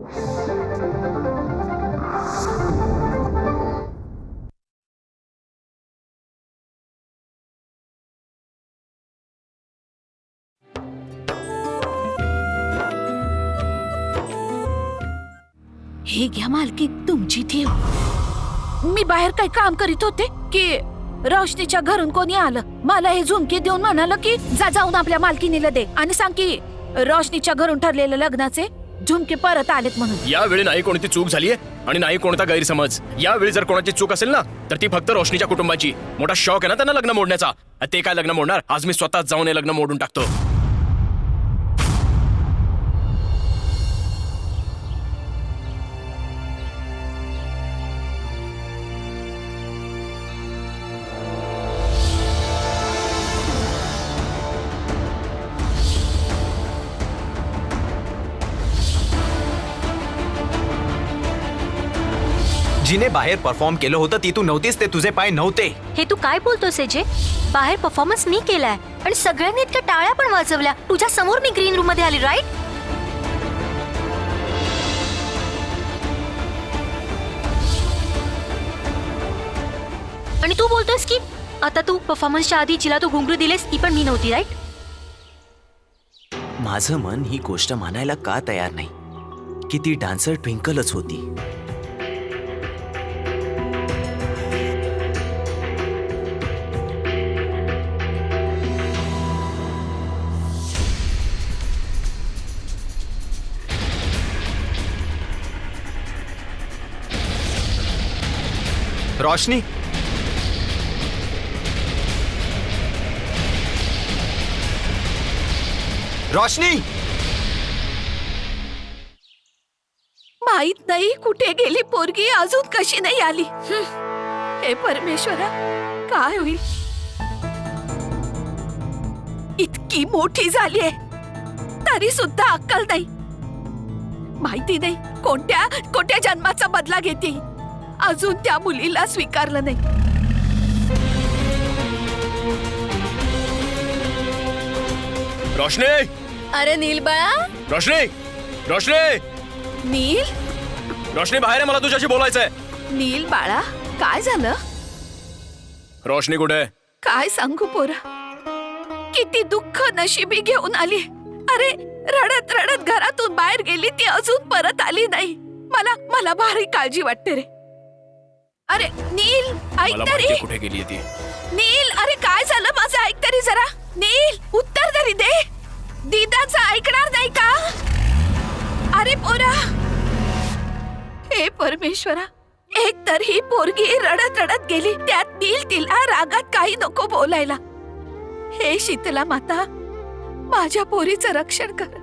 हे घ्या मालकी, तुमची ठेव. मी बाहेर काही काम करीत होते की रोशनीच्या घरून कोणी आलं. मला हे झुमके देऊन म्हणालं की जा जाऊन आपल्या मालकीनीला दे आणि सांग की रोशनीच्या घरून ठरलेल्या लग्नाचे झुमके परत आलेत म्हणून. यावेळी नाही कोणती चूक झालीये आणि नाही कोणता गैरसमज. यावेळी जर कोणाची चूक असेल ना तर ती फक्त रोशनीच्या कुटुंबाची. मोठा शौक आहे ना त्यांना लग्न मोडण्याचा. ते काय लग्न मोडणार? आज मी स्वतः जाऊन हे लग्न मोडून टाकतो. जिने बाहेर परफॉर्म केलं होतं ती तू नव्हतीस. ते तुझे पाय नव्हते. हे तू काय बोलतोस जे? बाहेर परफॉर्मन्स मी केलाय आणि सगळ्यांनी इतक्या टाळ्या पण वाजवल्या. तुझ्या समोर मी ग्रीन रूम मध्ये आली, राईट? आणि तू बोलतोस की आता तू परफॉर्मन्सच्या आधी जिला तू घुंगरू दिलेस ती पण मी नव्हती, राईट? माझं मन ही गोष्ट मानायला का तयार नाही की ती डान्सर ट्विंकलच होती. रोशनी, रोशनी, माहित नाही कुठे गेली पोरगी, अजून कशी नाही आली. हे परमेश्वरा, काय होईल? इतकी मोठी झालीये तरी सुद्धा अक्कल नाही. माहिती नाही कोणत्या कोणत्या जन्माचा बदला घेते. अजून त्या मुलीला स्वीकारलं नाही. रोशनी, अरे नील बाळा, रोशनी, रोशनी, नील, रोशनी बाहेर आहे. मला तुझ्याशी बोलायचंय. नील बाळा, काय झालं? रोशनी कुठे? काय सांगू पोरा, किती दुःख नशिबी घेऊन आली. अरे रडत रडत घरातून बाहेर गेली ती, अजून परत आली नाही. मला मला भारी काळजी वाटते रे. अरे नील, ऐक मला तरी. माहिती कुठे गेली ती. नील, अरे काय झालं माझं, ऐक तरी जरा. नील, उत्तर तरी दे. दीदाचं ऐकणार नाही का? अरे पोरा, हे परमेश्वरा, एक तर ही पोरगी रडत रडत गेली, त्यात नील तिला रागात काही नको बोलायला. हे शीतला माता, माझ्या पोरीचं रक्षण कर.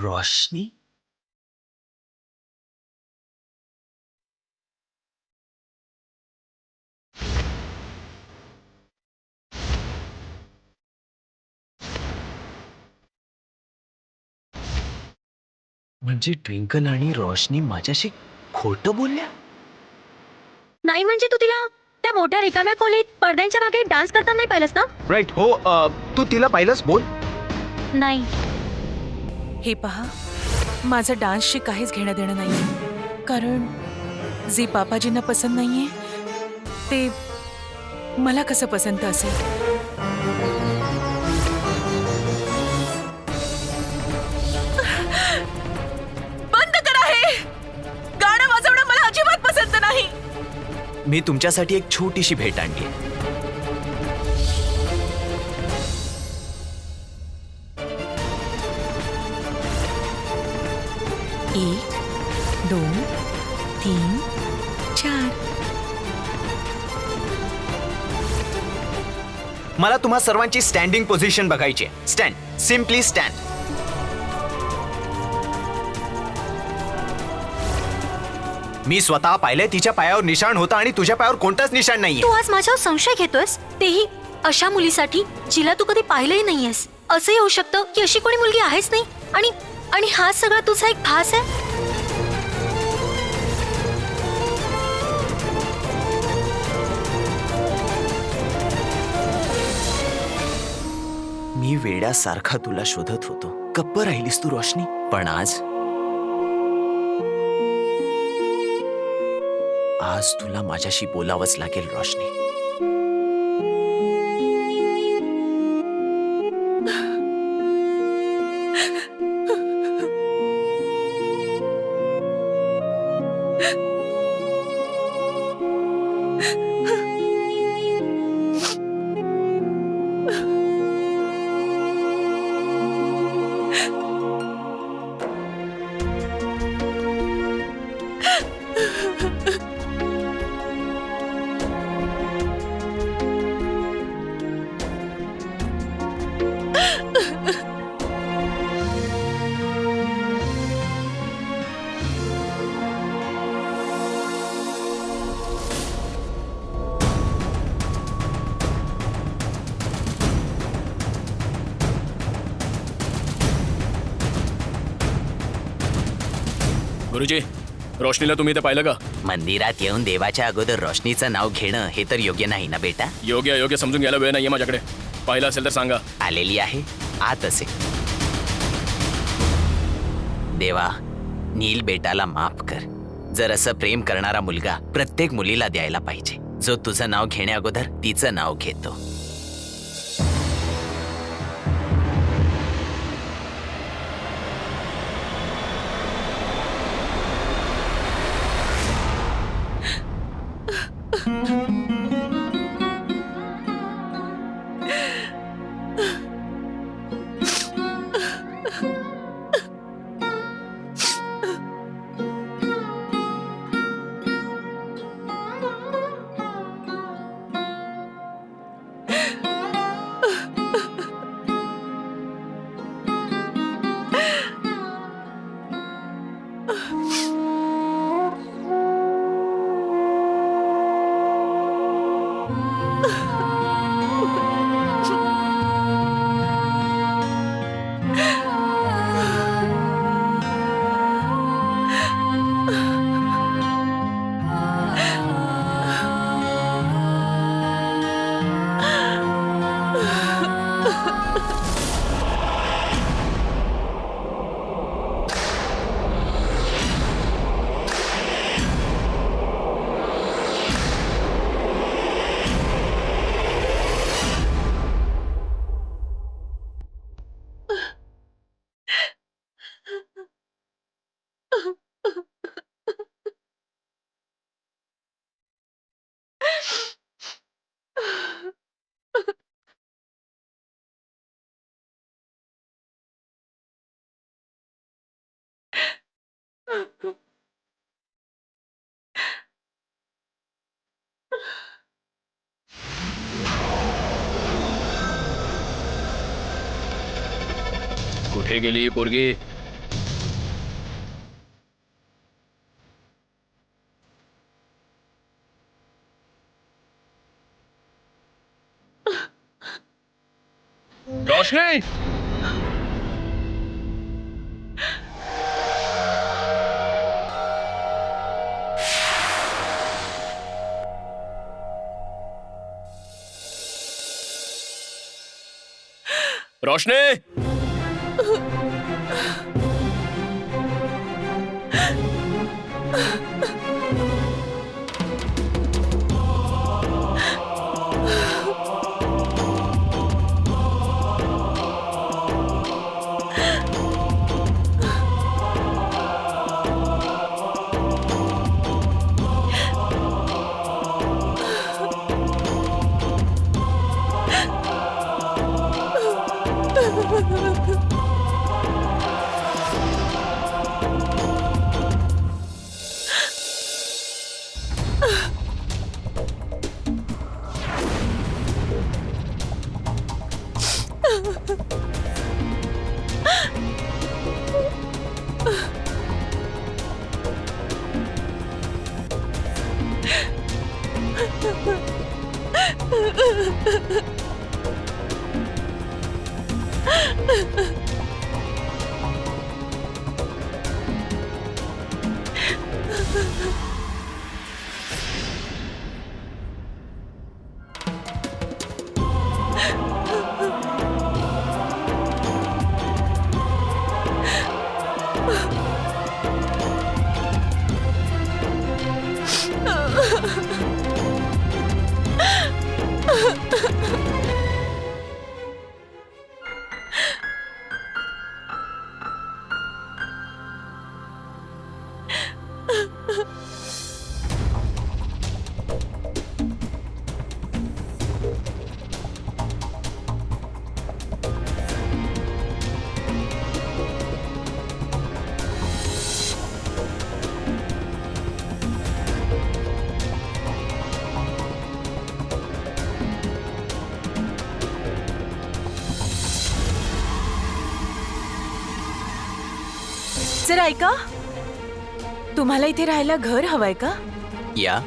रोशनी? म्हणजे ट्विंकल आणि रोशनी माझ्याशी खोटं बोलल्या? नाही म्हणजे तू तिला त्या मोठ्या रिकाम्या खोलीत पडद्यांच्या मागे डान्स करताना नाही पाहिलंस ना? राईट. हो, तू तिला पाहिलंस? बोल. नाही. हे पहा, माझं डान्सशी काहीच घेणं देणं नाहीये, कारण जे पापाजींना पसंत नाहीये ते मला कसं पसंत असेल. बंद करा हे गाणं वाजवणं, मला अजिबात पसंत नाही. मी तुमच्यासाठी एक छोटीशी भेट आणली. एक, दोन, तीन, चार. मला तुम्हा सर्वांची स्टँडिंग पोझिशन बघायची आहे. Stand, simply stand. मी स्वतः पाहिलंय, तिच्या पायावर निशाण होता आणि तुझ्या पायावर कोणताच निशाण नाहीये. तू आज माझ्यावर संशय घेतोयस, तेही अशा मुलीसाठी जिला तू कधी पाहिलंही नाहीयेस. असंही होऊ शकतं की अशी कोणी मुलगी आहेच नाही आणि आणि हा सगळा तुझा एक भास आहे. मी वेड्यासारखा तुला शोधत होतो. गप्प राहिलीस तू रोशनी. पण आज तुला माझ्याशी बोलावंच लागेल रोशनी. गुरुजी, रोशनीला तुम्ही इथे पाहिलं का? मंदिरात येऊन देवाच्या अगोदर रोशनीचं नाव घेणं हे तर योग्य नाही ना बेटा. योग्य अयोग्य समजून घ्यायला वेळ नाहीये माझ्याकडे. पाहिलं असेल तर सांगा. आलेली आहे आत असे. देवा, नील बेटाला माफ कर. जर असं प्रेम करणारा मुलगा प्रत्येक मुलीला द्यायला पाहिजे, जो तुझं नाव घेण्या अगोदर तिचं नाव घेतो. कुठे गेली ही पोरगी? रोशनी रोशनी जरा ऐका, तुम्हाला इथे राहायला घर हवंय का? या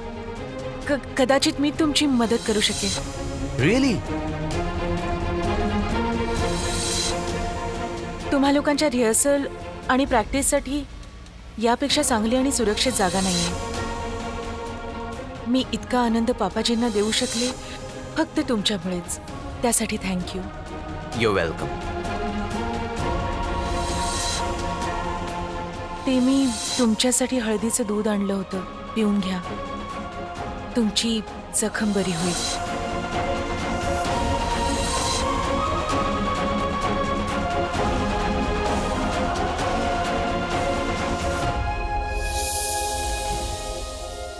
कदाचित मी तुमची मदत करू शकेन. रिअली? तुम्हा लोकांच्या रिहर्सल आणि प्रॅक्टिससाठी यापेक्षा चांगली आणि सुरक्षित जागा नाहीये. मी इतका आनंद पापाजींना देऊ शकले फक्त तुमच्यामुळेच. त्यासाठी थँक्यू. You welcome. ते मी तुमच्यासाठी हळदीचं दूध आणलं होतं, पिऊन घ्या. तुमची जखम बरी होईल.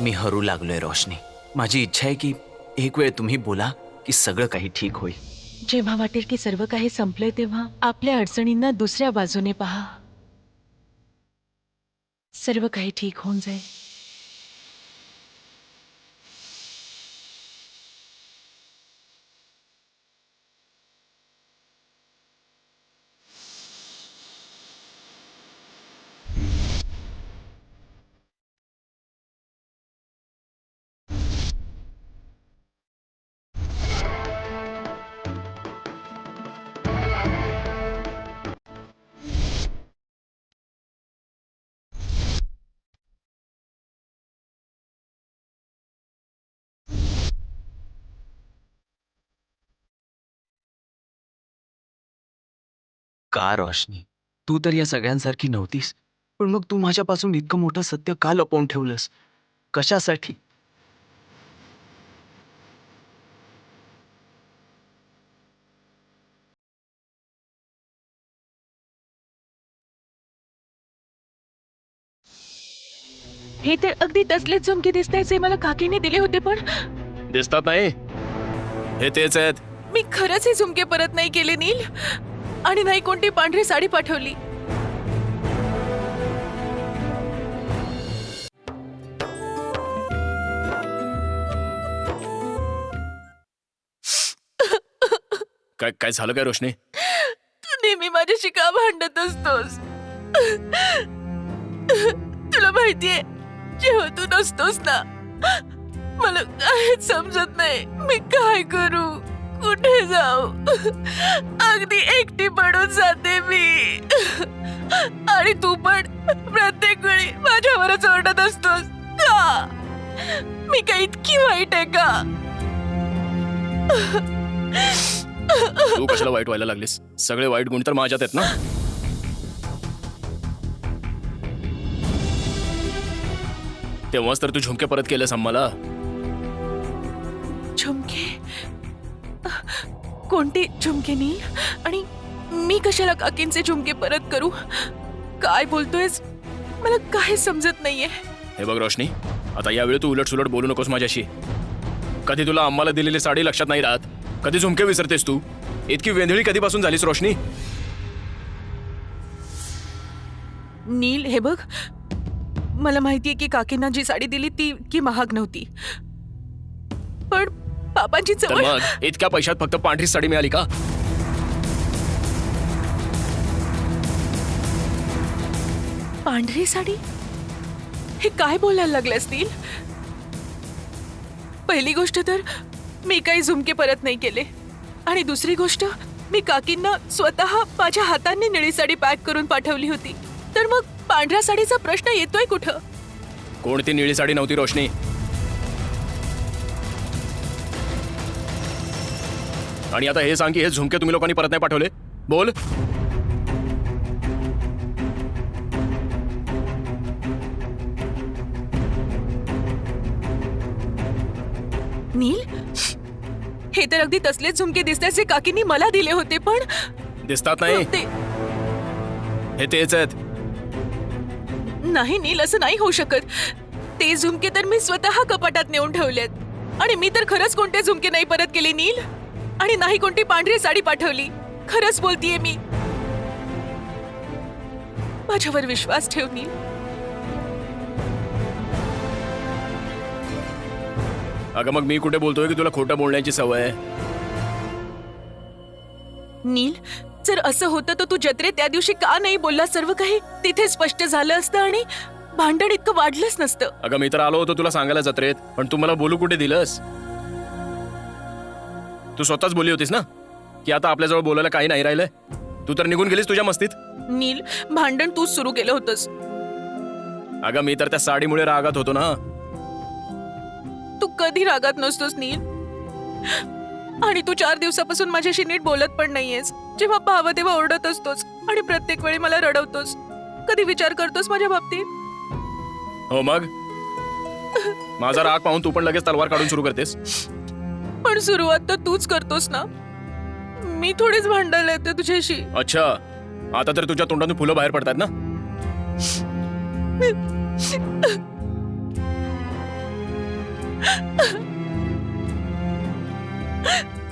मी हरू लागलोय रोशनी. माझी इच्छा आहे की एक वेळ तुम्ही बोला की सगळं काही ठीक होईल. जेव्हा वाटेल की सर्व काही संपलंय तेव्हा आपल्या अडचणींना दुसऱ्या बाजूने पहा. सर्व काही ठीक होऊन जाईल. का रोशनी, तू तर या सगळ्यांसारखी नव्हतीस. पण मग तू माझ्यापासून इतकं मोठं सत्य का लपवून ठेवलंस? कशासाठी? हे तर अगदी तसलेच झुमके दिसताय जे मला काकीने दिले होते. पण दिसतात नाही, हे तेच आहेत. मी खरंच हे झुमके परत नाही केले नील, आणि नाही कोणती पांढरी साडी पाठवली. काय काय झालं काय रोशनी? तू नेहमी माझ्याशी का भांडत असतोस? तुला माहितीये, जेव्हा तू नसतोस ना, मला काहीच समजत नाही. मी काय करू, कुठे जाऊ? अगदी एकटी पडून जाते मी. आणि तू पण प्रत्येक वेळी माझ्यावरच ओरडत असतोस का? मी काय इतकी वाईट आहे का? तू कशाला वाईट व्हायला लागलीस? सगळे वाईट गुण तर माझ्यात आहेत ना. तेव्हाच तर तू झुमके परत केलंस आम्हाला. झुमके? कोणते झुमके नील? आणि मी कशाला काकींचे झुमके परत करू? काय बोलतोयस? मला काही समजत नाहीये. हे बघ रोशनी, आता यावेळी तू उलट सुलट बोलू नकोस माझ्याशी. कधी तुला आम्हाला दिलेली साडी लक्षात नाही राहत, कधी झुमके विसरतेस तू. इतकी वेंधळी कधीपासून झालीस रोशनी? नील हे बघ, मला माहितीये की काकींना जी साडी दिली ती की महाग नव्हती, पण बाबांची तर चवळ. मग इतक्या पैशात फक्त पांढरी साडी मिळाली का? पांढरी साडी? हे काय बोलायला लागले असतील? पहिली गोष्ट तर मी काही झुमके परत नाही केले, आणि दुसरी गोष्ट मी काकींना स्वतः माझ्या हातांनी निळी साडी पॅक करून पाठवली होती. तर मग पांढऱ्या साडीचा प्रश्न येतोय कुठं? कोणती निळी साडी नव्हती रोशनी? आणि आता हे सांग की हे झुमके तुम्ही लोकांनी परत नाही पाठवले? बोल. नील, हे तर अगदी तसलेच झुमके दिसतात जे काकींनी मला दिले होते. पण दिसतात नाही? ते हे तेच आहेत. नाही नील, असं नाही होऊ शकत. ते झुमके तर मी स्वतः कपाटात नेऊन ठेवलेत, आणि मी तर खरंच कोणते झुमके नाही परत केले नील, आणि नाही कोणती पांढरी साडी पाठवली. खरंच बोलतीये मी. माझ्यावर विश्वास ठेव नील. अगं मग मी कुठे बोलतोय की तुला खोटं बोलण्याची सवय आहे? नील, जर असं होतं तर तू जत्रेत त्या दिवशी का नाही बोलला? सर्व काही तिथे स्पष्ट झालं असतं आणि भांडण इतकं वाढलंच नसतं. अगं मी तर आलो होतो तुला सांगायला जत्रेत, पण तू मला बोलू कुठे दिलंस? तू स्वतःच बोलली होतीस ना की आता आपल्याजवळ बोलायला काही नाही राहिलंय. तू तर निघून गेलीस तुझ्या मस्तीत. नील, भांडण तूच सुरू केलं होतंस. अगं मी तर त्या साडीमुळे रागात होतो ना. तू कधी रागात नसतोस नील, आणि तू 4 दिवसापासून माझ्याशी नीट बोलत पण नाहीयेस. जेव्हा पाहावं तेव्हा ओरडत असतोस, आणि प्रत्येक वेळी मला रडवतोस. कधी विचार करतोस माझ्या बाबतीत? हो मग माझा राग पाहून तू पण लगेच तलवार काढून सुरू करतेस. पण सुरुवात तर तूच करतोस ना. मी थोडीच भांडायला येते तुझ्याशी. अच्छा, आता तर तुझ्या तोंडातून फुलं बाहेर पडतात ना.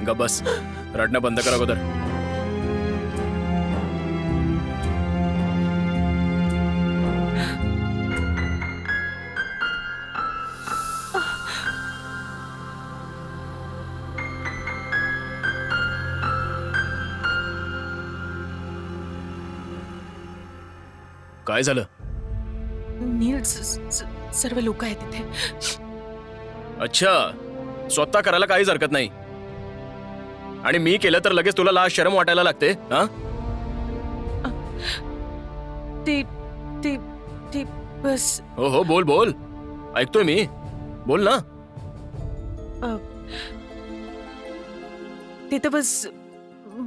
गप बस, रडणं बंद कर अगोदर. काय झालं? नील, सर्व लोक आहेत तिथे. अच्छा, स्वतः करायला काहीच हरकत नाही, आणि मी केलं तर लगेच तुला लाज शरम वाटायला लागते. हा, ते ते ते बस. हो हो, बोल बोल, ऐकतोय मी, बोल ना. ते तर बस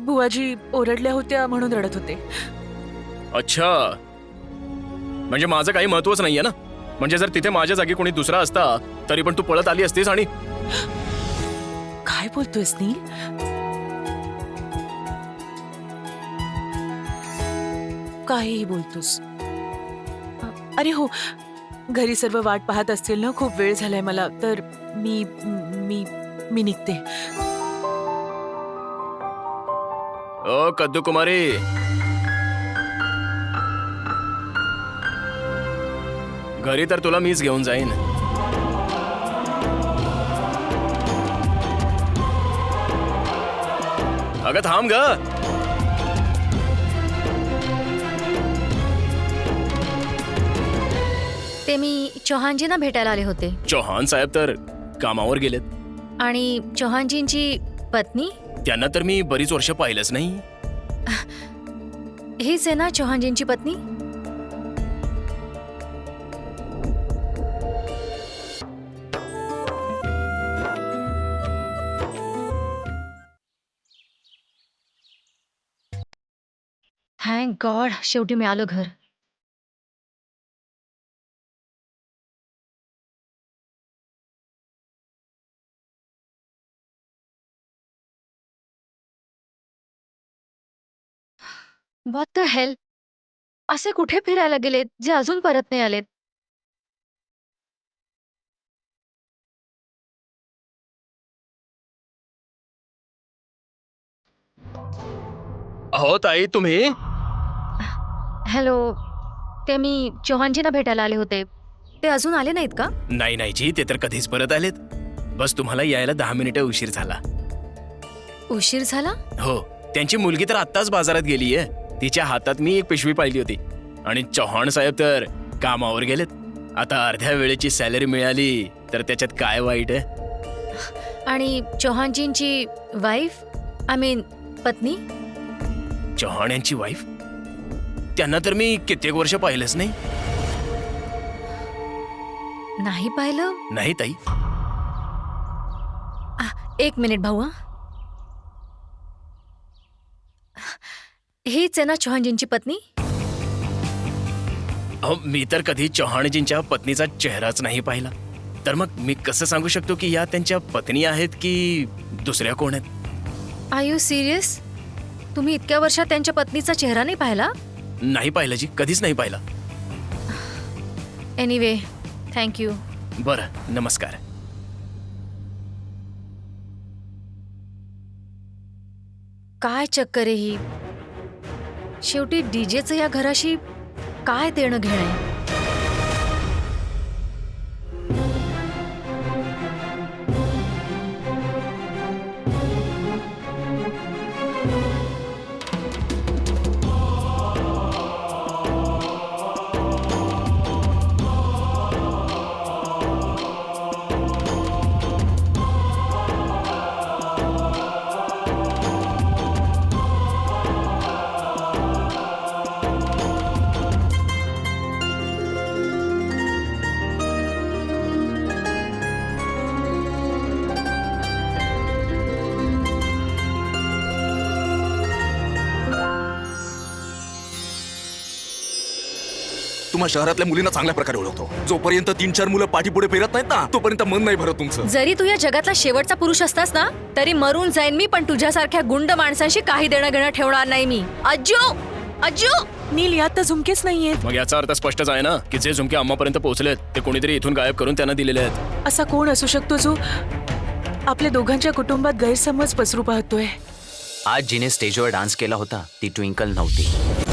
बुवाजी ओरडल्या होत्या म्हणून रडत होते. अच्छा, म्हणजे माझं काही महत्वच नाहीये ना. म्हणजे जर तिथे माझ्या जागी कोणी दुसरा असता तरी पण तू पळत आली असतीस. आणि काय बोलतोयस नील? काहीही बोलतोस. अरे हो, घरी सर्व वाट पाहत असतील ना. खूप वेळ झालाय मला, तर मी मी मी निघते. ओ कद्दू कुमारी, घरी तर तुला मीच घेऊन जाईन. अगं थांब ग. ते मी चौहानजींना भेटायला आले होते. चौहान साहेब तर कामावर गेलेत. आणि चौहानजींची पत्नी? त्यांना तर मी बरीच वर्ष पाहिलंच नाही. हीच आहे ना चौहानजींची पत्नी? थँक गॉड, शेवटी मिळालं घर. व्हॉट द हेल, असे कुठे फिरायला गेलेत जे अजून परत नाही आलेत? अहो ताई, तुम्ही? हॅलो, ते मी चौहानजींना भेटायला आले होते. ते अजून आले नाहीत का? नाही नाही जी, ते तर कधीच परत आलेत. बस तुम्हाला यायला 10 मिनिटं उशीर झाला. उशीर झाला? हो, त्यांची मुलगी तर आत्ताच बाजारात गेलीये. तिच्या हातात मी एक पिशवी पाहिली होती. आणि चव्हाण साहेब तर कामावर गेलेत. आता अर्ध्या वेळेची सॅलरी मिळाली तर त्याच्यात काय वाईट आहे? आणि चौहानजींची वाईफ, आय मीन पत्नी? चव्हाण यांची वाईफ? त्यांना तर मी कित्येक वर्ष पाहिलंच नाही. नाही पाहिलं? नाही ताई. एक मिनिट भाऊ. हीच आहे ना चौहानजींची पत्नी? अहो, मी तर कधी चव्हाणजींच्या पत्नीचा चेहराच नाही पाहिला. तर मग मी कसं सांगू शकतो की या त्यांच्या पत्नी आहेत की दुसऱ्या कोण आहेत? Are you serious? तुम्ही इतक्या वर्षात त्यांच्या पत्नीचा चेहरा नाही पाहिला? नाही पाहिलं जी, कधीच नाही पाहिला. Anyway, thank you. बरं, नमस्कार. काय चक्कर आहे ही? शेवटी डीजेचं या घराशी काय देणं घेणं आहे? तुम्हा शहरातल्या मुलींना चांगल्या प्रकारे ओळखतो. जोपर्यंत 3-4 मुलं पाठीपुढे फिरत नाहीत ना, तोपर्यंत मन नाही भरत तुमचं. जरी तू या जगातला शेवटचा पुरुष असतास ना, तरी मरून जाईन मी, पण तुझ्यासारख्या गुंड माणसांशी काही देणं घेणं ठेवणार नाही मी. अज्जू, अज्जू. नील, यात तर झुमकेच नाहीयेत. मग याचा अर्थ स्पष्टच आहे ना की जे झुमके अम्मापर्यंत पोहोचलेत ते कोणीतरी इथून गायब करून त्यांना दिलेले आहेत. असा कोण असू शकतो जो आपल्या दोघांच्या कुटुंबात गैरसमज पसरू पाहतोय? आज जिने स्टेजवर डान्स केला होता ती ट्विंकल नव्हती.